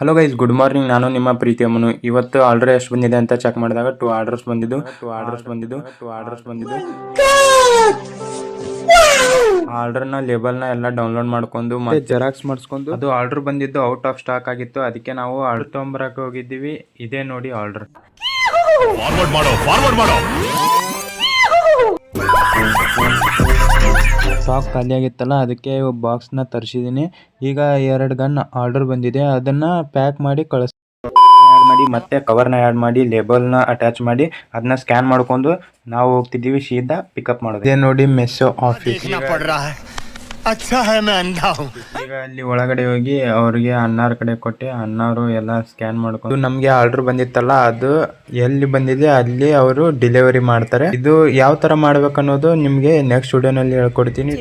Hello guys, good morning. ನಾನು ನಿಮ್ಮ ಪ್ರೀತಿ ಅಮ್ಮನು. ಇವತ್ತು ಆರ್ಡರ್ ಎಷ್ಟು ಬಂದಿದೆ ಅಂತ ಚೆಕ್ ಮಾಡಿದಾಗ 2 ಆರ್ಡರ್ಸ್ ಬಂದಿದ್ದು. ಆರ್ಡರ್ನ ಲೇಬಲ್ನ ಎಲ್ಲ ಡೌನ್ಲೋಡ್ ಮಾಡ್ಕೊಂಡು ಮತ್ತೆ ಜೆರಾಕ್ಸ್ ಮಾಡಿಸ್ಕೊಂಡು ಅದು ಆರ್ಡರ್ ಬಂದಿದ್ದು ಔಟ್ ಆಫ್ ಸ್ಟಾಕ್ ಆಗಿತ್ತು. ಅದಕ್ಕೆ ನಾವು ಆರ್ಡರ್ ತೊಗೊಂಬರಕ್ಕೆ ಹೋಗಿದ್ದೀವಿ. ಇದೇ ನೋಡಿ ಆರ್ಡರ್. ಸ್ಟಾಕ್ ಖಾಲಿ ಆಗಿತ್ತಲ್ಲ, ಅದಕ್ಕೆ ಬಾಕ್ಸ್ನ ತರಿಸಿದ್ದೀನಿ. ಈಗ 2 ಗನ್ ಆರ್ಡರ್ ಬಂದಿದೆ, ಅದನ್ನ ಪ್ಯಾಕ್ ಮಾಡಿ ಆ್ಯಡ್ ಮಾಡಿ ಮತ್ತೆ ಕವರ್ನ ಆ್ಯಡ್ ಮಾಡಿ ಲೇಬಲ್ನ ಅಟ್ಯಾಚ್ ಮಾಡಿ ಅದನ್ನ ಸ್ಕ್ಯಾನ್ ಮಾಡ್ಕೊಂಡು ನಾವು ಹೋಗ್ತಿದ್ದೀವಿ ಸೀದಾ ಪಿಕಪ್ ಮಾಡೋದು. ಇದೇ ನೋಡಿ ಮೆಸ್ಸೋ ಆಫೀಸ್. ಈಗ ಅಲ್ಲಿ ಒಳಗಡೆ ಹೋಗಿ ಅವ್ರಿಗೆ ಅಣ್ಣಾರ ಕಡೆ ಕೊಟ್ಟೆ. ಅಣ್ಣಾರು ಎಲ್ಲ ಸ್ಕ್ಯಾನ್ ಮಾಡ್ಕೊಂಡು ನಮ್ಗೆ ಆರ್ಡರ್ ಬಂದಿತ್ತಲ್ಲ, ಅದು ಎಲ್ಲಿ ಬಂದಿದೆ ಅಲ್ಲಿ ಅವರು ಡೆಲಿವರಿ ಮಾಡ್ತಾರೆ. ಇದು ಯಾವ ತರ ಮಾಡ್ಬೇಕನ್ನೋದು ನಿಮ್ಗೆ ನೆಕ್ಸ್ಟ್ ವಿಡಿಯೋನಲ್ಲಿ ಹೇಳ್ಕೊಡ್ತೀನಿ.